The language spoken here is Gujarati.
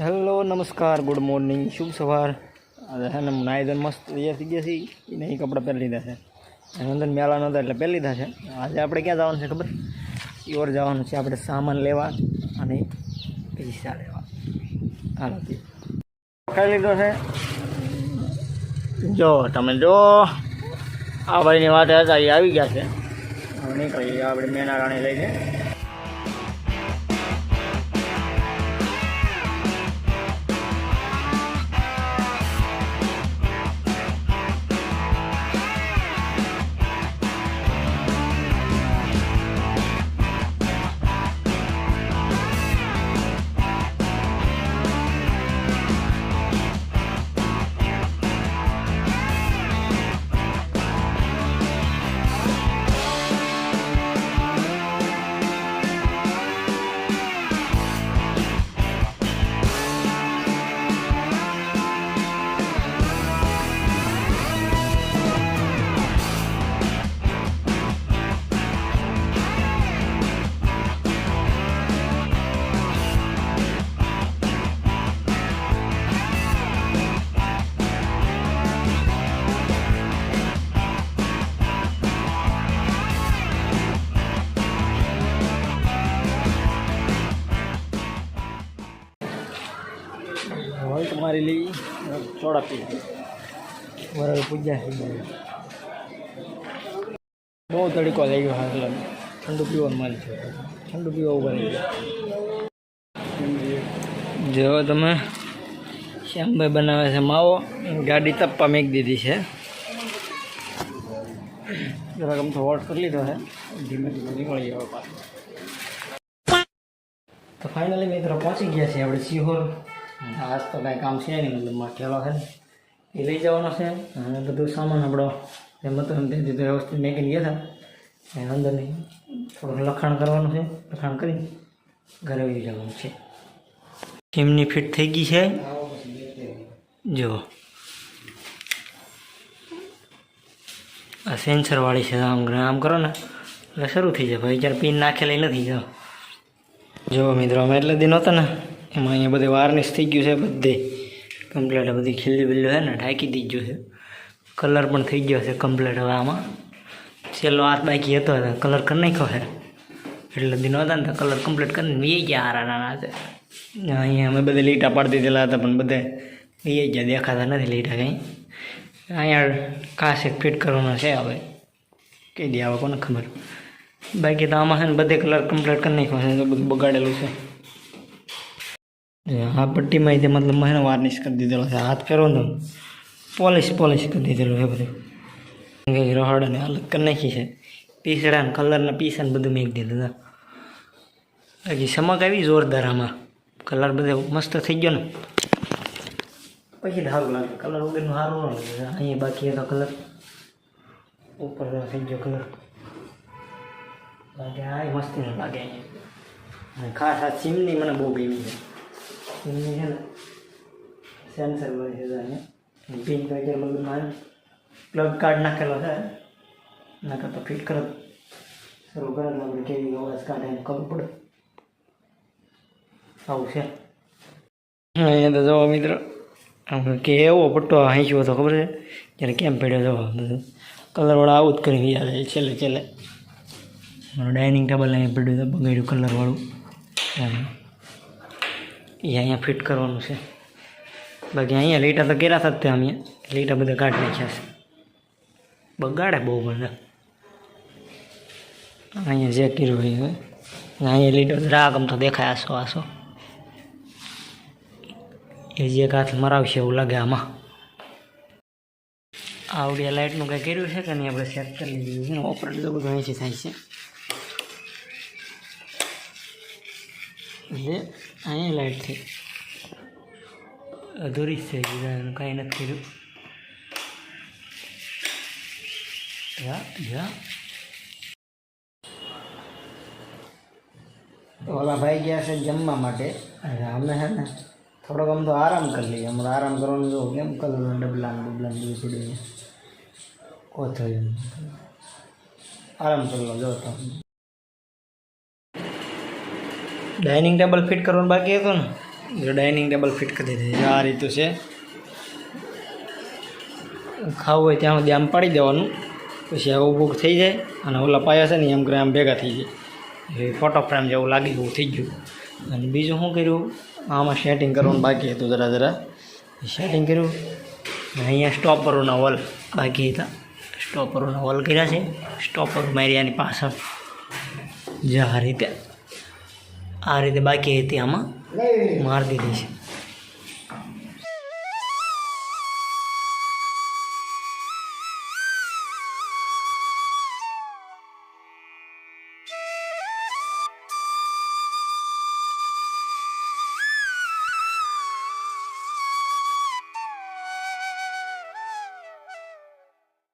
હેલો નમસ્કાર ગુડ મોર્નિંગ શુભ સવાર આજે છે ને નાઈ ધોઈને મસ્ત તૈયાર થઈ ગયા છીએ એને એ કપડાં પહેરી લીધા છે અંદર મેળા નહોતા એટલે પહેરી લીધા છે. આજે આપણે ક્યાં જવાનું છે ખબર? યોર જવાનું છે આપણે સામાન લેવા અને પૈસા લેવા. હાલો ખાઈ લીધો છે. જો તમે જો આ ભાઈની વાત હતા એ આવી ગયા છે. હવે નીકળીએ આપણે મેના રાણી લઈને. હોય તમારી લઈ ચોડા પી બરાબર પૂજા બહુ તડકો થઈ ગયો. હા એટલે ઠંડુ પીવાનું માલ છે. ઠંડુ પીવા ઉભા રહી ગયો. જો તમે શ્યામભાઈ બનાવે છે માવો. ગાડી તપ્પા મેક દીધી છે. જરાક આમ તો વોટ કરી લીધો છે. ધીમે ધીમે નીકળી ગયો પાછો. તો ફાઇનલી મિત્રો પહોંચી ગયા છીએ આપણે સિહોર. આજ તો કાંઈ કામ છે નહીં, મતલબમાં ઠેલો છે ને એ લઈ જવાનો છે. અને બધું સામાન આપણો એમ હતો એમ તે વ્યવસ્થિત મેકીને ગયા હતા. એને અંદર થોડુંક લખાણ કરવાનું છે. લખાણ કરી ઘરે આવી જવાનું છે. એમની ફિટ થઈ ગઈ છે. જો આ સેન્સરવાળી છે. આમ કરો ને એટલે શરૂ થઈ જાય. ભાઈ જ્યારે પિન નાખેલી નથી. જો મિત્રો અમે એટલે દિન હતા ને એમાં અહીંયા બધે વાર્નિશ થઈ ગયું છે. બધે કમ્પ્લેટ બધી ખીલ્લી બિલ્લી છે ને ઢાંકી દીધું છે. કલર પણ થઈ ગયો છે કમ્પ્લેટ. હવે આમાં છેલ્લો હાથ બાકી હતો કલર કરી નાખ્યો છે. એટલે દિનો હતા ને તો કલર કમ્પ્લીટ કરીને વી ગયા હારા નાના છે. અહીંયા અમે બધે લીટા પાડી દીધેલા હતા પણ બધે વી ગયા દેખાતા નથી લીટા કંઈ. અહીંયા ખાસ એક ફિટ કરવાનો છે. હવે કહી દે આવે કોને ખબર. બાકી તો આમાં છે ને બધે કલર કમ્પ્લીટ કરી નાખ્યો છે. તો બધું બગાડેલું છે. આ પટ્ટીમાં તે મતલબ મને વાર્નિશ કરી દીધેલો છે. હાથ ફેરવો ને પોલિશ કરી દીધેલું છે બધું. રહોડાને હાલત કરી નાખી છે. પીસડા ને કલરના પીસા ને બધું મેક દીધું. હજી ચમક આવી જોરદાર. આમાં કલર બધે મસ્ત થઈ ગયો ને પછી સારું લાગે. કલર વગરનું સારું ન લાગે. અહીંયા બાકી હતો કલર ઉપર થઈ ગયો કલર. બાકી આ મસ્તી ન લાગે અહીંયા. ખાસ આ ચીમની મને બહુ ગમી છે. ચીમની છે ને સેન્સર વાળી છે. અહીંયા પિન પેકેજ બધું પ્લગ કાર્ડ નાખેલો છે. નાખે તો ફિટ કરો શરૂ કરે તો આપણે કેવી અવાજ કાઢે એને ખબર પડે. આવું છે અહીંયા તો જવો મિત્રો. કે એવો પટ્ટો હાંચ્યો હતો ખબર છે જ્યારે કેમ પડ્યો જવો બધું કલરવાળા આવું જ કરી યાદ છેલ્લે મારું ડાઇનિંગ ટેબલ અહીંયા પડ્યું હતું બગાડ્યું કલરવાળું. એ અહીંયા ફિટ કરવાનું છે. બાકી અહીંયા લીટા તો કર્યા હતા જ. અહીંયા લીટા બધા કાઢી નાખ્યા છે. બગાડે બહુ બધા. અહીંયા જે કર્યું હોય અહીંયા લીટો રાગ આમ તો દેખાય આસો એ જે હાથ મરાવશે એવું લાગે આમાં. આવડી લાઇટનું કંઈ કર્યું છે કે નહીં આપણે સેટ કરી લીધું છે ને. ઓપરેટ તો બધું અહીંથી થાય છે. એટલે અહીંયા લાઇટથી અધૂરી જ થઈ ગઈ. કાંઈ નથી કર્યું. ઓલા ભાઈ ગયા છે જમવા માટે. અમે છે ને થોડોક આમ તો આરામ કરી લઈએ. હમણાં આરામ કરવાનું જો કેમ કલર ડબલા બધું પડીને કોથળી આરામ કરી લો. જો તો ડાઇનિંગ ટેબલ ફિટ કરવાનું બાકી હતું ને જો ડાઇનિંગ ટેબલ ફિટ કરી દીધી આ રીતું છે. ખાવું હોય ત્યાં સુધી આમ પાડી દેવાનું, પછી આ ઊભું થઈ જાય અને ઓલા પાયા છે ને એમ કરે આમ ભેગા થઈ જાય. એ ફોટો ફ્રેમ જેવું લાગે એવું થઈ ગયું. અને બીજું શું કર્યું, આમાં સેટિંગ કરવાનું બાકી હતું જરા સેટિંગ કર્યું. અહીંયા સ્ટોપરોના વોલ બાકી હતા, સ્ટોપરોના વોલ કર્યા છે. સ્ટોપર મારી આની પાછળ જે આ રીતે બાકી હતી આમાં મારી દીધી છે.